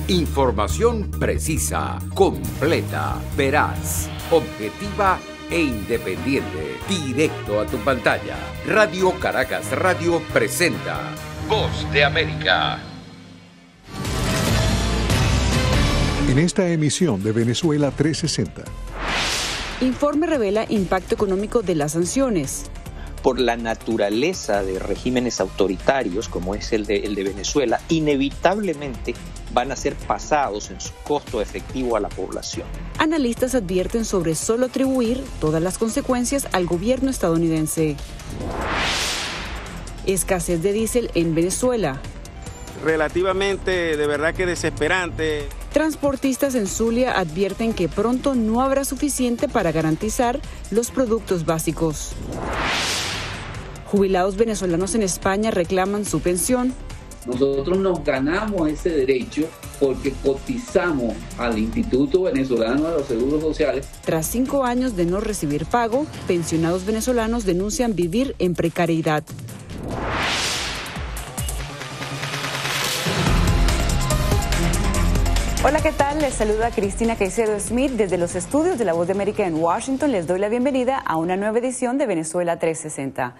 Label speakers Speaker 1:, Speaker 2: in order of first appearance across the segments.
Speaker 1: Información precisa, completa, veraz, objetiva e independiente. Directo a tu pantalla. Radio Caracas Radio presenta Voz de América.
Speaker 2: En esta emisión de Venezuela 360.
Speaker 3: Informe revela impacto económico de las sanciones.
Speaker 4: Por la naturaleza de regímenes autoritarios, como es el de Venezuela, inevitablemente van a ser pasados en su costo efectivo a la población.
Speaker 3: Analistas advierten sobre solo atribuir todas las consecuencias al gobierno estadounidense. Escasez de diésel en Venezuela.
Speaker 5: Relativamente, de verdad que desesperante.
Speaker 3: Transportistas en Zulia advierten que pronto no habrá suficiente para garantizar los productos básicos. Jubilados venezolanos en España reclaman su pensión.
Speaker 6: Nosotros nos ganamos ese derecho porque cotizamos al Instituto Venezolano de los Seguros Sociales.
Speaker 3: Tras 5 años de no recibir pago, pensionados venezolanos denuncian vivir en precariedad. Hola, ¿qué tal? Les saluda Cristina Caicedo Smith desde los estudios de La Voz de América en Washington. Les doy la bienvenida a una nueva edición de Venezuela 360.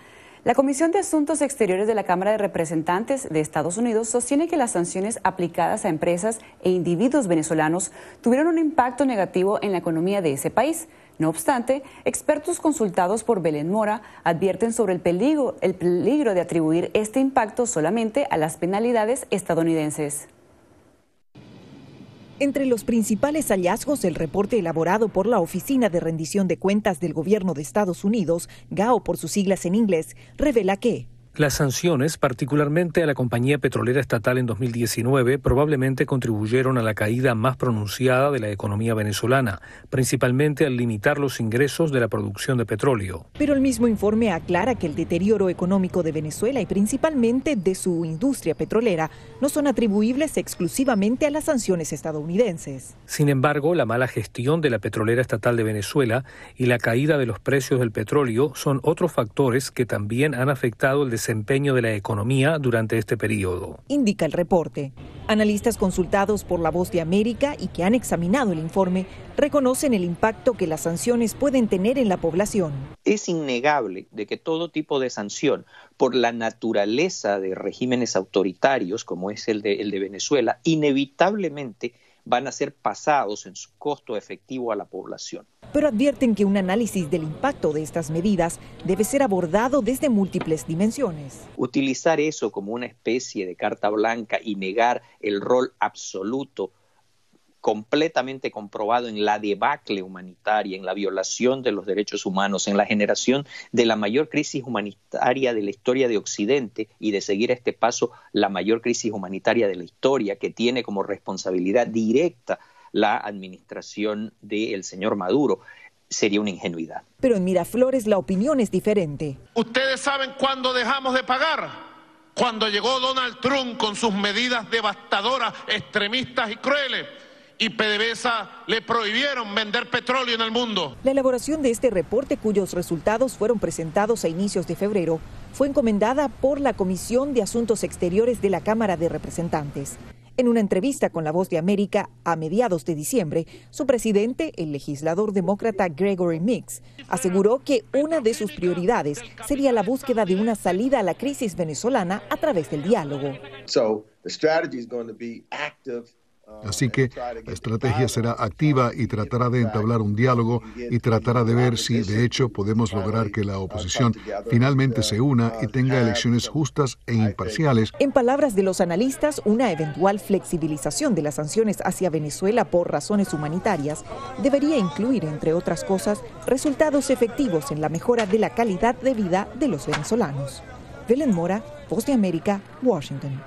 Speaker 3: La Comisión de Asuntos Exteriores de la Cámara de Representantes de Estados Unidos sostiene que las sanciones aplicadas a empresas e individuos venezolanos tuvieron un impacto negativo en la economía de ese país. No obstante, expertos consultados por Belén Mora advierten sobre el peligro de atribuir este impacto solamente a las penalidades estadounidenses.
Speaker 7: Entre los principales hallazgos del reporte elaborado por la Oficina de Rendición de Cuentas del Gobierno de Estados Unidos, GAO por sus siglas en inglés, revela que
Speaker 8: las sanciones, particularmente a la compañía petrolera estatal en 2019, probablemente contribuyeron a la caída más pronunciada de la economía venezolana, principalmente al limitar los ingresos de la producción de petróleo.
Speaker 7: Pero el mismo informe aclara que el deterioro económico de Venezuela y principalmente de su industria petrolera no son atribuibles exclusivamente a las sanciones estadounidenses.
Speaker 8: Sin embargo, la mala gestión de la petrolera estatal de Venezuela y la caída de los precios del petróleo son otros factores que también han afectado el desempeño de la economía durante este periodo,
Speaker 7: indica el reporte. Analistas consultados por La Voz de América y que han examinado el informe reconocen el impacto que las sanciones pueden tener en la población.
Speaker 4: Es innegable de que todo tipo de sanción, por la naturaleza de regímenes autoritarios, como es el de Venezuela, inevitablemente van a ser pasados en su costo efectivo a la población.
Speaker 7: Pero advierten que un análisis del impacto de estas medidas debe ser abordado desde múltiples dimensiones.
Speaker 4: Utilizar eso como una especie de carta blanca y negar el rol absoluto, completamente comprobado en la debacle humanitaria, en la violación de los derechos humanos, en la generación de la mayor crisis humanitaria de la historia de Occidente y de seguir a este paso la mayor crisis humanitaria de la historia, que tiene como responsabilidad directa la administración del señor Maduro, sería una ingenuidad.
Speaker 7: Pero en Miraflores la opinión es diferente.
Speaker 9: ¿Ustedes saben cuándo dejamos de pagar? Cuando llegó Donald Trump con sus medidas devastadoras, extremistas y crueles. Y PDVSA le prohibieron vender petróleo en el mundo.
Speaker 7: La elaboración de este reporte, cuyos resultados fueron presentados a inicios de febrero, fue encomendada por la Comisión de Asuntos Exteriores de la Cámara de Representantes. En una entrevista con La Voz de América a mediados de diciembre, su presidente, el legislador demócrata Gregory Meeks, aseguró que una de sus prioridades sería la búsqueda de una salida a la crisis venezolana a través del diálogo.
Speaker 2: Así que la estrategia será activa y tratará de entablar un diálogo y tratará de ver si de hecho podemos lograr que la oposición finalmente se una y tenga elecciones justas e imparciales.
Speaker 7: En palabras de los analistas, una eventual flexibilización de las sanciones hacia Venezuela por razones humanitarias debería incluir, entre otras cosas, resultados efectivos en la mejora de la calidad de vida de los venezolanos. Belén Mora, Voz de América, Washington.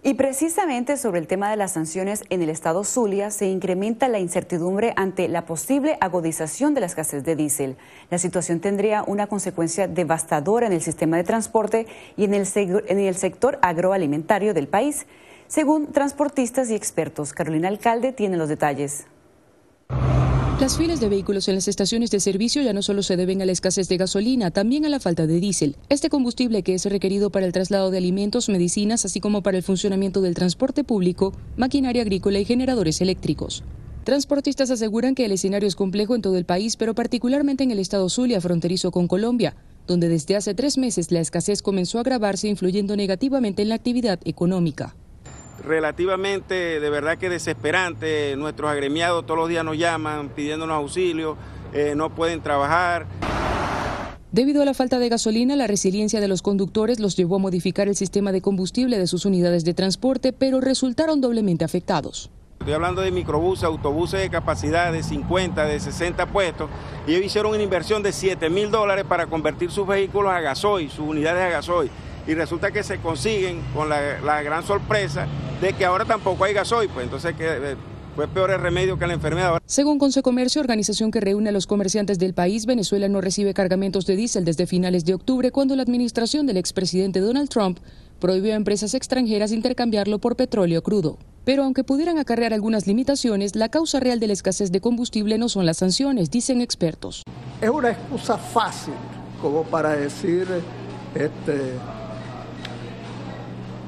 Speaker 3: Y precisamente sobre el tema de las sanciones en el estado Zulia se incrementa la incertidumbre ante la posible agudización de la escasez de diésel. La situación tendría una consecuencia devastadora en el sistema de transporte y en el sector agroalimentario del país, según transportistas y expertos. Carolina Alcalde tiene los detalles.
Speaker 10: Las filas de vehículos en las estaciones de servicio ya no solo se deben a la escasez de gasolina, también a la falta de diésel. Este combustible que es requerido para el traslado de alimentos, medicinas, así como para el funcionamiento del transporte público, maquinaria agrícola y generadores eléctricos. Transportistas aseguran que el escenario es complejo en todo el país, pero particularmente en el estado Zulia, fronterizo con Colombia, donde desde hace 3 meses la escasez comenzó a agravarse, influyendo negativamente en la actividad económica.
Speaker 5: Relativamente, de verdad que desesperante. Nuestros agremiados todos los días nos llaman pidiéndonos auxilio, no pueden trabajar.
Speaker 10: Debido a la falta de gasolina, la resiliencia de los conductores los llevó a modificar el sistema de combustible de sus unidades de transporte, pero resultaron doblemente afectados.
Speaker 5: Estoy hablando de microbuses, autobuses de capacidad de 50, de 60 puestos, y ellos hicieron una inversión de $7,000 para convertir sus vehículos a gasoil, sus unidades a gasoil. Y resulta que se consiguen con la gran sorpresa de que ahora tampoco hay gasoil, pues entonces fue peor el remedio que la enfermedad.
Speaker 10: Según Consecomercio, organización que reúne a los comerciantes del país, Venezuela no recibe cargamentos de diésel desde finales de octubre, cuando la administración del expresidente Donald Trump prohibió a empresas extranjeras intercambiarlo por petróleo crudo. Pero aunque pudieran acarrear algunas limitaciones, la causa real de la escasez de combustible no son las sanciones, dicen expertos.
Speaker 11: Es una excusa fácil como para decir,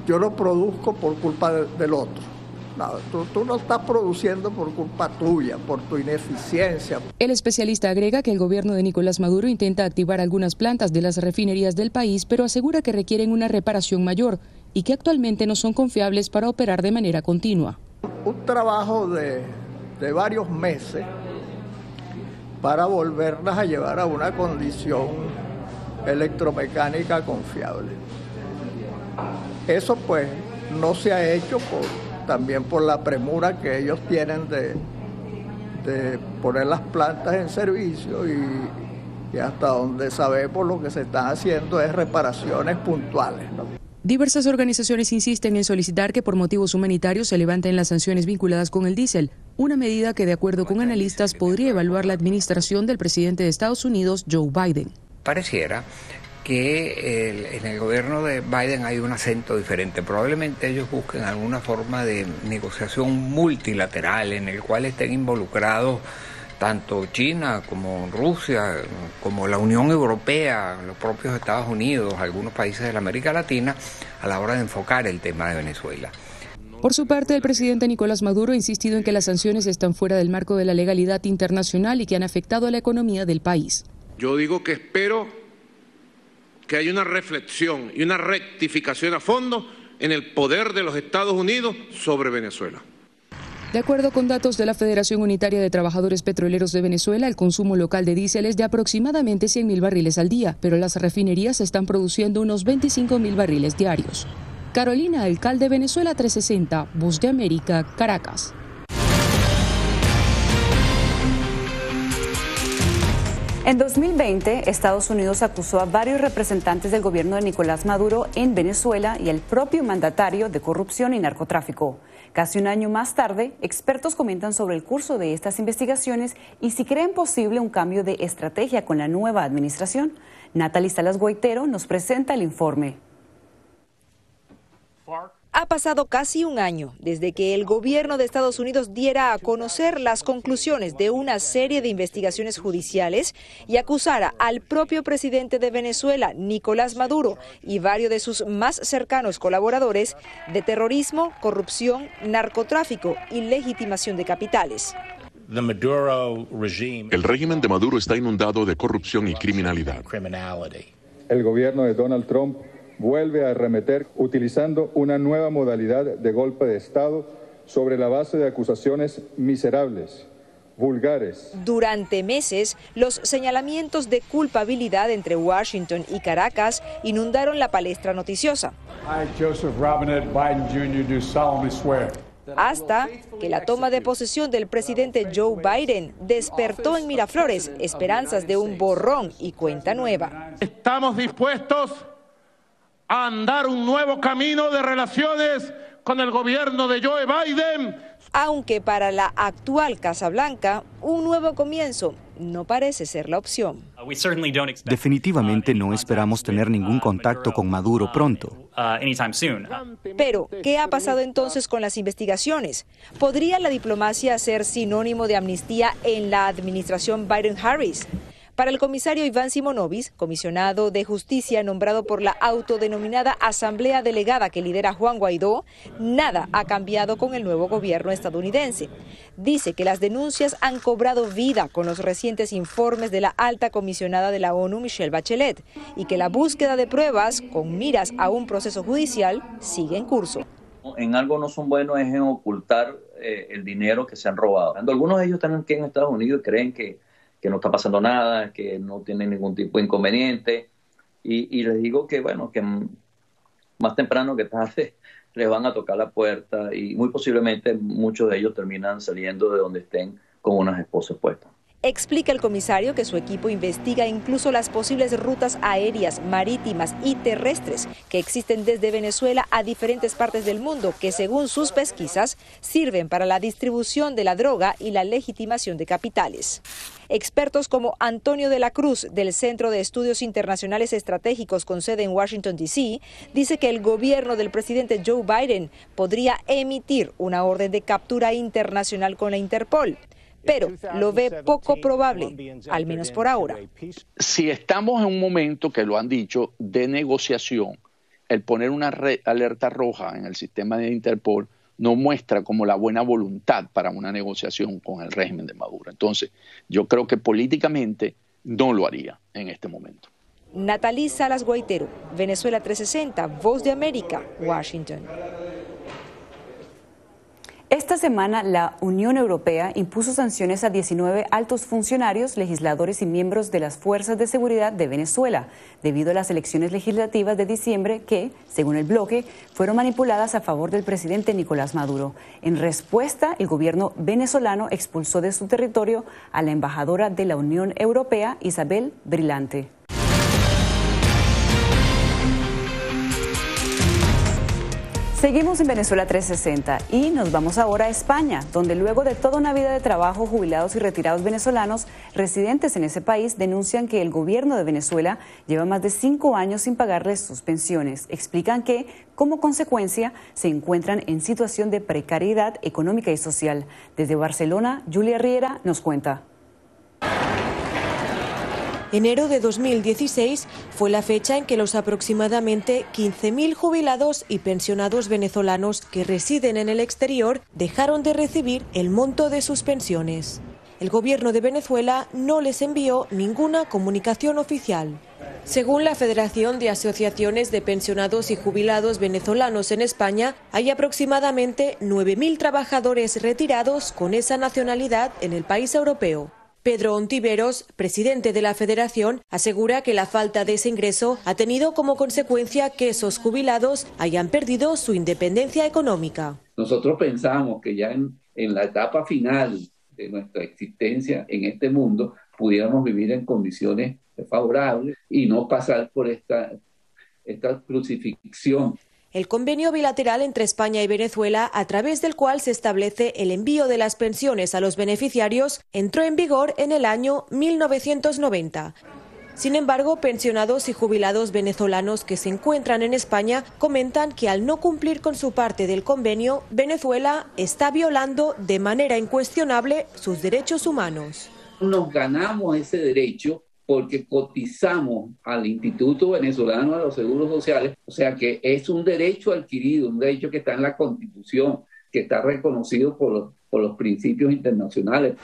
Speaker 11: yo lo produzco por culpa del otro. No, tú no estás produciendo por culpa tuya, por tu ineficiencia.
Speaker 10: El especialista agrega que el gobierno de Nicolás Maduro intenta activar algunas plantas de las refinerías del país, pero asegura que requieren una reparación mayor y que actualmente no son confiables para operar de manera continua.
Speaker 11: Un trabajo de varios meses para volverlas a llevar a una condición electromecánica confiable. Eso pues no se ha hecho también por la premura que ellos tienen de poner las plantas en servicio y hasta donde sabemos lo que se están haciendo es reparaciones puntuales, ¿no?
Speaker 10: Diversas organizaciones insisten en solicitar que por motivos humanitarios se levanten las sanciones vinculadas con el diésel, una medida que de acuerdo con analistas podría evaluar la administración del presidente de Estados Unidos, Joe Biden.
Speaker 12: Pareciera que en el gobierno de Biden hay un acento diferente. Probablemente ellos busquen alguna forma de negociación multilateral en el cual estén involucrados tanto China como Rusia, como la Unión Europea, los propios Estados Unidos, algunos países de la América Latina, a la hora de enfocar el tema de Venezuela.
Speaker 10: Por su parte, el presidente Nicolás Maduro ha insistido en que las sanciones están fuera del marco de la legalidad internacional y que han afectado a la economía del país.
Speaker 9: Yo digo que espero que haya una reflexión y una rectificación a fondo en el poder de los Estados Unidos sobre Venezuela.
Speaker 10: De acuerdo con datos de la Federación Unitaria de Trabajadores Petroleros de Venezuela, el consumo local de diésel es de aproximadamente 100.000 barriles al día, pero las refinerías están produciendo unos 25.000 barriles diarios. Carolina Alcalde, Venezuela 360, Voz de América, Caracas.
Speaker 3: En 2020, Estados Unidos acusó a varios representantes del gobierno de Nicolás Maduro en Venezuela y al propio mandatario de corrupción y narcotráfico. Casi un año más tarde, expertos comentan sobre el curso de estas investigaciones y si creen posible un cambio de estrategia con la nueva administración. Natalie Salas Guaitero nos presenta el informe.
Speaker 7: Ha pasado casi un año desde que el gobierno de Estados Unidos diera a conocer las conclusiones de una serie de investigaciones judiciales y acusara al propio presidente de Venezuela, Nicolás Maduro, y varios de sus más cercanos colaboradores de terrorismo, corrupción, narcotráfico y legitimación de capitales.
Speaker 13: El régimen de Maduro está inundado de corrupción y criminalidad.
Speaker 14: El gobierno de Donald Trump vuelve a arremeter utilizando una nueva modalidad de golpe de Estado sobre la base de acusaciones miserables, vulgares.
Speaker 7: Durante meses, los señalamientos de culpabilidad entre Washington y Caracas inundaron la palestra noticiosa.
Speaker 15: I, Joseph Robinette Biden Jr., do solemnly swear.
Speaker 7: Hasta que la toma de posesión del presidente Joe Biden despertó en Miraflores esperanzas de un borrón y cuenta nueva.
Speaker 9: Estamos dispuestos a andar un nuevo camino de relaciones con el gobierno de Joe Biden.
Speaker 16: aunque para la actual Casa Blanca un nuevo comienzo no parece ser la opción.
Speaker 17: Definitivamente no esperamos tener ningún contacto con Maduro pronto.
Speaker 16: Pero, ¿qué ha pasado entonces con las investigaciones? ¿Podría la diplomacia ser sinónimo de amnistía en la administración Biden-Harris? Para el comisario Iván Simonovic, comisionado de justicia nombrado por la autodenominada Asamblea Delegada que lidera Juan Guaidó, nada ha cambiado con el nuevo gobierno estadounidense. Dice que las denuncias han cobrado vida con los recientes informes de la alta comisionada de la ONU, Michelle Bachelet, y que la búsqueda de pruebas con miras a un proceso judicial sigue en curso.
Speaker 18: En algo no son buenos es en ocultar el dinero que se han robado. Algunos de ellos están aquí en Estados Unidos y creen que no está pasando nada, que no tienen ningún tipo de inconveniente. Y les digo que, bueno, que más temprano que tarde les van a tocar la puerta y muy posiblemente muchos de ellos terminan saliendo de donde estén con unas esposas puestas.
Speaker 16: Explica el comisario que su equipo investiga incluso las posibles rutas aéreas, marítimas y terrestres que existen desde Venezuela a diferentes partes del mundo, que según sus pesquisas sirven para la distribución de la droga y la legitimación de capitales. Expertos como Antonio de la Cruz, del Centro de Estudios Internacionales Estratégicos con sede en Washington, D.C., dice que el gobierno del presidente Joe Biden podría emitir una orden de captura internacional con la Interpol, pero lo ve poco probable, al menos por ahora.
Speaker 19: Si estamos en un momento, que lo han dicho, de negociación, el poner una alerta roja en el sistema de Interpol no muestra como la buena voluntad para una negociación con el régimen de Maduro. Entonces, yo creo que políticamente no lo haría en este momento.
Speaker 16: Natalí Salas Guaitero, Venezuela 360, Voz de América, Washington.
Speaker 3: Esta semana, la Unión Europea impuso sanciones a 19 altos funcionarios, legisladores y miembros de las fuerzas de seguridad de Venezuela, debido a las elecciones legislativas de diciembre que, según el bloque, fueron manipuladas a favor del presidente Nicolás Maduro. En respuesta, el gobierno venezolano expulsó de su territorio a la embajadora de la Unión Europea, Isabel Brilante. Seguimos en Venezuela 360 y nos vamos ahora a España, donde luego de toda una vida de trabajo, jubilados y retirados venezolanos residentes en ese país denuncian que el gobierno de Venezuela lleva más de 5 años sin pagarles sus pensiones. Explican que, como consecuencia, se encuentran en situación de precariedad económica y social. Desde Barcelona, Julia Riera nos cuenta.
Speaker 20: Enero de 2016 fue la fecha en que los aproximadamente 15.000 jubilados y pensionados venezolanos que residen en el exterior dejaron de recibir el monto de sus pensiones. El gobierno de Venezuela no les envió ninguna comunicación oficial. Según la Federación de Asociaciones de Pensionados y Jubilados Venezolanos en España, hay aproximadamente 9.000 trabajadores retirados con esa nacionalidad en el país europeo. Pedro Ontiveros, presidente de la Federación, asegura que la falta de ese ingreso ha tenido como consecuencia que esos jubilados hayan perdido su independencia económica.
Speaker 6: Nosotros pensamos que ya en la etapa final de nuestra existencia en este mundo pudiéramos vivir en condiciones favorables y no pasar por esta crucifixión.
Speaker 20: El convenio bilateral entre España y Venezuela, a través del cual se establece el envío de las pensiones a los beneficiarios, entró en vigor en el año 1990. Sin embargo, pensionados y jubilados venezolanos que se encuentran en España comentan que al no cumplir con su parte del convenio, Venezuela está violando de manera incuestionable sus derechos humanos.
Speaker 6: Nos ganamos ese derecho porque cotizamos al Instituto Venezolano de los Seguros Sociales, o sea que es un derecho adquirido, un derecho que está en la Constitución, que está reconocido por los principios internacionales.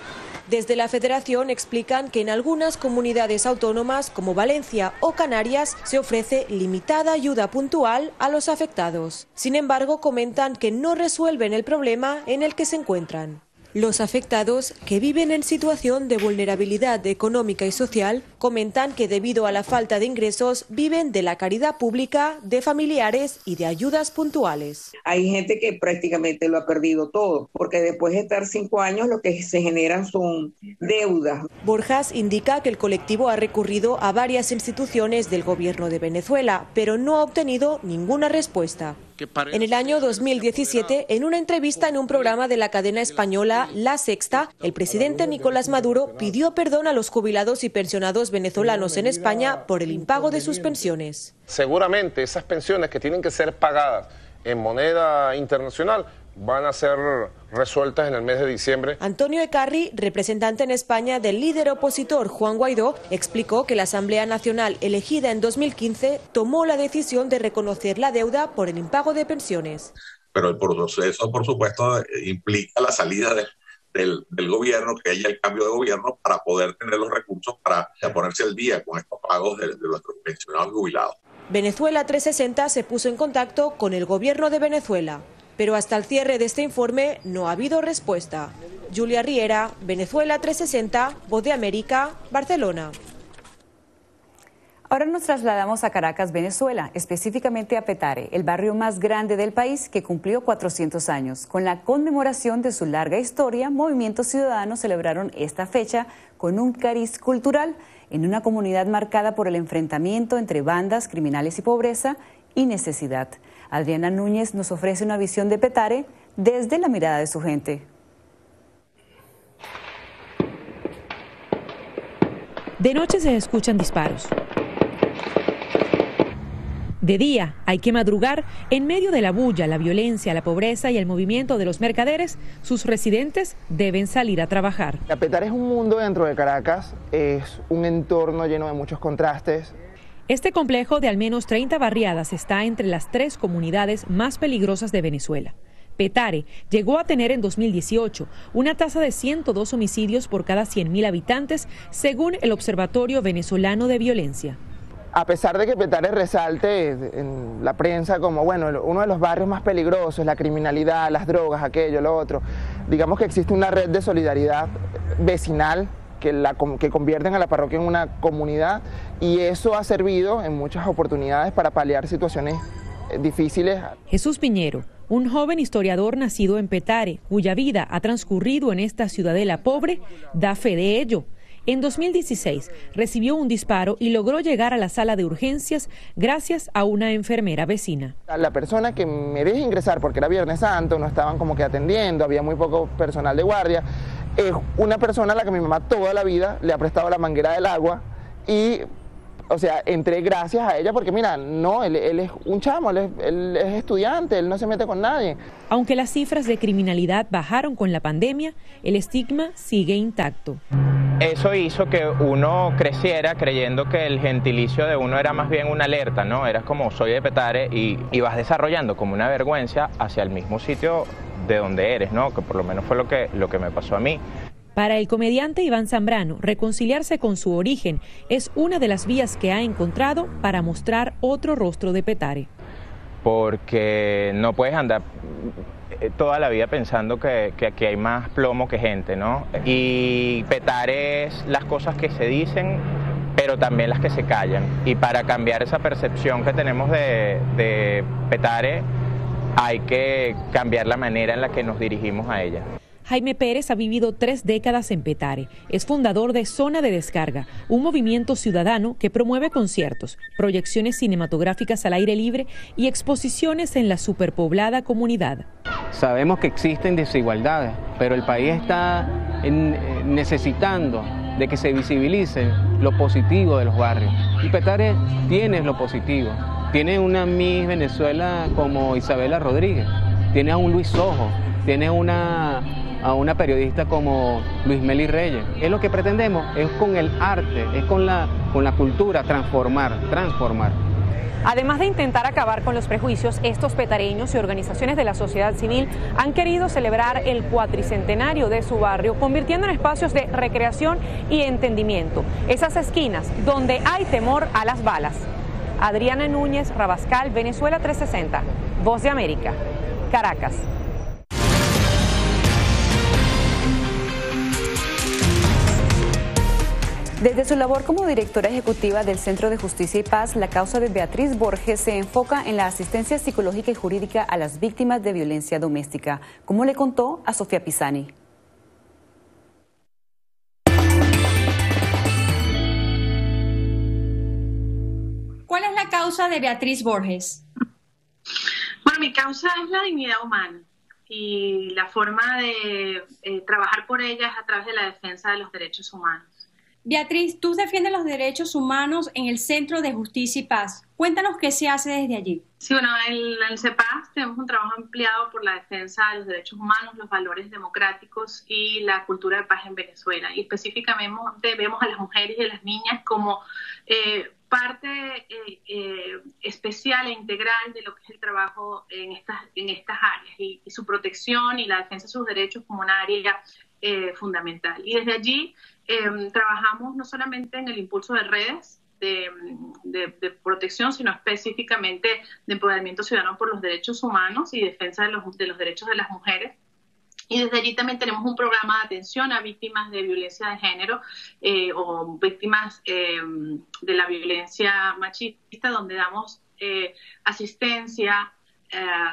Speaker 20: Desde la Federación explican que en algunas comunidades autónomas como Valencia o Canarias se ofrece limitada ayuda puntual a los afectados. Sin embargo, comentan que no resuelven el problema en el que se encuentran. Los afectados, que viven en situación de vulnerabilidad económica y social, comentan que debido a la falta de ingresos viven de la caridad pública, de familiares y de ayudas puntuales.
Speaker 21: Hay gente que prácticamente lo ha perdido todo, porque después de estar 5 años lo que se generan son deudas.
Speaker 20: Borjas indica que el colectivo ha recurrido a varias instituciones del gobierno de Venezuela, pero no ha obtenido ninguna respuesta. En el año 2017, en una entrevista en un programa de la cadena española La Sexta, el presidente Nicolás Maduro pidió perdón a los jubilados y pensionados venezolanos en España por el impago de sus pensiones.
Speaker 22: Seguramente esas pensiones que tienen que ser pagadas en moneda internacional van a ser resueltas en el mes de diciembre.
Speaker 20: Antonio Ecarri, representante en España del líder opositor Juan Guaidó, explicó que la Asamblea Nacional elegida en 2015 tomó la decisión de reconocer la deuda por el impago de pensiones.
Speaker 23: Pero el proceso, por supuesto, implica la salida del gobierno, que haya el cambio de gobierno para poder tener los recursos para ponerse al día con estos pagos de nuestros pensionados y jubilados.
Speaker 20: Venezuela 360 se puso en contacto con el gobierno de Venezuela, pero hasta el cierre de este informe no ha habido respuesta. Julia Riera, Venezuela 360, Voz de América, Barcelona.
Speaker 3: Ahora nos trasladamos a Caracas, Venezuela, específicamente a Petare, el barrio más grande del país que cumplió 400 años. Con la conmemoración de su larga historia, movimientos ciudadanos celebraron esta fecha con un cariz cultural en una comunidad marcada por el enfrentamiento entre bandas, criminales y pobreza y necesidad. Adriana Núñez nos ofrece una visión de Petare desde la mirada de su gente.
Speaker 24: De noche se escuchan disparos. De día hay que madrugar en medio de la bulla, la violencia, la pobreza y el movimiento de los mercaderes. Sus residentes deben salir a trabajar.
Speaker 25: Petare es un mundo dentro de Caracas, es un entorno lleno de muchos contrastes.
Speaker 24: Este complejo de al menos 30 barriadas está entre las 3 comunidades más peligrosas de Venezuela. Petare llegó a tener en 2018 una tasa de 102 homicidios por cada 100.000 habitantes, según el Observatorio Venezolano de Violencia.
Speaker 25: A pesar de que Petare resalte en la prensa como uno de los barrios más peligrosos, la criminalidad, las drogas, aquello, lo otro, digamos que existe una red de solidaridad vecinal que convierten a la parroquia en una comunidad, y eso ha servido en muchas oportunidades para paliar situaciones difíciles.
Speaker 24: Jesús Piñero, un joven historiador nacido en Petare, cuya vida ha transcurrido en esta ciudadela pobre, da fe de ello. En 2016 recibió un disparo y logró llegar a la sala de urgencias gracias a una enfermera vecina.
Speaker 25: La persona que me deja ingresar, porque era Viernes Santo, no estaban como que atendiendo, había muy poco personal de guardia, es una persona a la que mi mamá toda la vida le ha prestado la manguera del agua y, entré gracias a ella porque mira, no, él es un chamo, él es estudiante, él no se mete con nadie.
Speaker 24: Aunque las cifras de criminalidad bajaron con la pandemia, el estigma sigue intacto.
Speaker 26: Eso hizo que uno creciera creyendo que el gentilicio de uno era más bien una alerta, ¿no? Eras como soy de Petare y vas desarrollando como una vergüenza hacia el mismo sitio de donde eres, ¿no? Que por lo menos fue lo que me pasó a mí.
Speaker 24: Para el comediante Iván Zambrano, reconciliarse con su origen es una de las vías que ha encontrado para mostrar otro rostro de Petare.
Speaker 26: Porque no puedes andar toda la vida pensando que aquí hay más plomo que gente, ¿no? Y Petare es las cosas que se dicen, pero también las que se callan. Y para cambiar esa percepción que tenemos de Petare, hay que cambiar la manera en la que nos dirigimos a ella.
Speaker 24: Jaime Pérez ha vivido 3 décadas en Petare. Es fundador de Zona de Descarga, un movimiento ciudadano que promueve conciertos, proyecciones cinematográficas al aire libre y exposiciones en la superpoblada comunidad.
Speaker 27: Sabemos que existen desigualdades, pero el país está necesitando de que se visibilice lo positivo de los barrios. Y Petare tiene lo positivo. Tiene una Miss Venezuela como Isabela Rodríguez, tiene a un Luis Sojo, tiene a una periodista como Luis Meli Reyes. Es lo que pretendemos, es con el arte, es con la cultura transformar.
Speaker 28: Además de intentar acabar con los prejuicios, estos petareños y organizaciones de la sociedad civil han querido celebrar el cuatricentenario de su barrio, convirtiendo en espacios de recreación y entendimiento esas esquinas donde hay temor a las balas. Adriana Núñez, Rabascal, Venezuela 360, Voz de América, Caracas.
Speaker 3: Desde su labor como directora ejecutiva del Centro de Justicia y Paz, la causa de Beatriz Borges se enfoca en la asistencia psicológica y jurídica a las víctimas de violencia doméstica, como le contó a Sofía Pisani.
Speaker 1: ¿Cuál es la causa de Beatriz Borges?
Speaker 2: Bueno, mi causa es la dignidad humana y la forma de trabajar por ella es a través de la defensa de los derechos humanos.
Speaker 1: Beatriz, tú defiendes los derechos humanos en el Centro de Justicia y Paz. Cuéntanos qué se hace desde allí.
Speaker 2: Sí, bueno, en el CEPAS tenemos un trabajo ampliado por la defensa de los derechos humanos, los valores democráticos y la cultura de paz en Venezuela. Y específicamente vemos a las mujeres y a las niñas como parte especial e integral de lo que es el trabajo en estas áreas y su protección y la defensa de sus derechos como una área fundamental. Y desde allí trabajamos no solamente en el impulso de redes de protección, sino específicamente de empoderamiento ciudadano por los derechos humanos y defensa de los derechos de las mujeres. Y desde allí también tenemos un programa de atención a víctimas de violencia de género o víctimas de la violencia machista, donde damos asistencia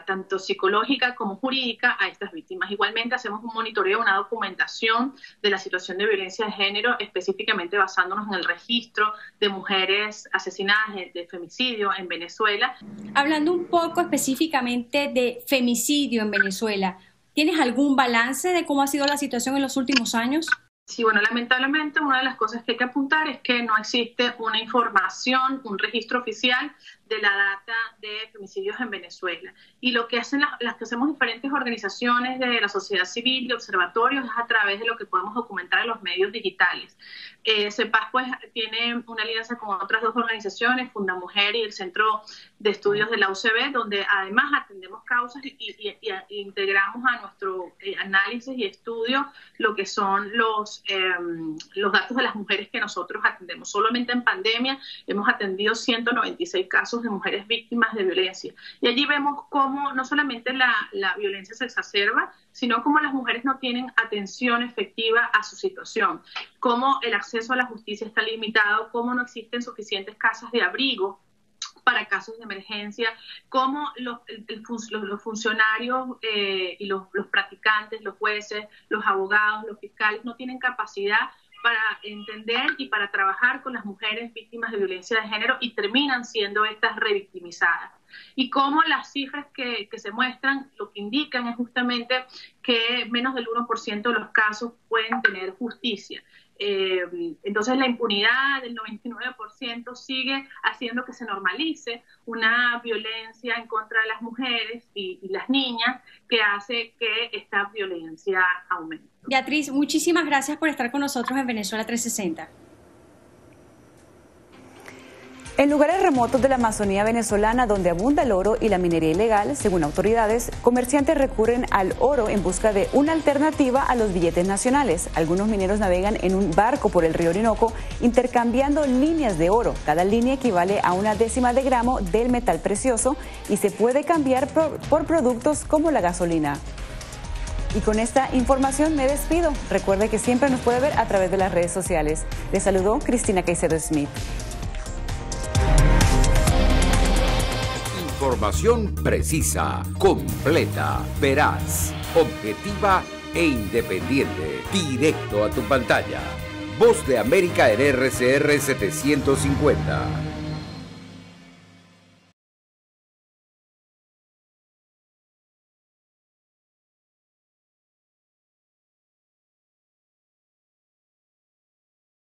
Speaker 2: tanto psicológica como jurídica a estas víctimas. Igualmente hacemos un monitoreo, una documentación de la situación de violencia de género, específicamente basándonos en el registro de mujeres asesinadas de femicidio en Venezuela.
Speaker 1: Hablando un poco específicamente de femicidio en Venezuela, ¿tienes algún balance de cómo ha sido la situación en los últimos años?
Speaker 2: Sí, bueno, lamentablemente una de las cosas que hay que apuntar es que no existe una información, un registro oficial de la data de femicidios en Venezuela. Y lo que hacen las que hacemos diferentes organizaciones de la sociedad civil y observatorios es a través de lo que podemos documentar en los medios digitales. CEPAS pues tiene una alianza con otras dos organizaciones, Fundamujer y el Centro de Estudios de la UCB, donde además atendemos causas y integramos a nuestro análisis y estudio lo que son los datos de las mujeres que nosotros atendemos. Solamente en pandemia hemos atendido 196 casos de mujeres víctimas de violencia. Y allí vemos cómo no solamente la violencia se exacerba, sino cómo las mujeres no tienen atención efectiva a su situación, cómo el acceso a la justicia está limitado, cómo no existen suficientes casas de abrigo para casos de emergencia, cómo los funcionarios y los practicantes, los jueces, los abogados, los fiscales no tienen capacidad para entender y para trabajar con las mujeres víctimas de violencia de género y terminan siendo estas revictimizadas. Y cómo las cifras que se muestran lo que indican es justamente que menos del 1% de los casos pueden tener justicia. Entonces la impunidad del 99% sigue haciendo que se normalice una violencia en contra de las mujeres y las niñas que hace que esta violencia aumente.
Speaker 1: Beatriz, muchísimas gracias por estar con nosotros en Venezuela 360.
Speaker 3: En lugares remotos de la Amazonía venezolana, donde abunda el oro y la minería ilegal, según autoridades, comerciantes recurren al oro en busca de una alternativa a los billetes nacionales. Algunos mineros navegan en un barco por el río Orinoco intercambiando líneas de oro. Cada línea equivale a 1/10 de gramo del metal precioso y se puede cambiar por productos como la gasolina. Y con esta información me despido. Recuerde que siempre nos puede ver a través de las redes sociales. Les saludó Cristina Caicedo Smith.
Speaker 4: Información precisa, completa, veraz, objetiva e independiente. Directo a tu pantalla. Voz de América en RCR 750.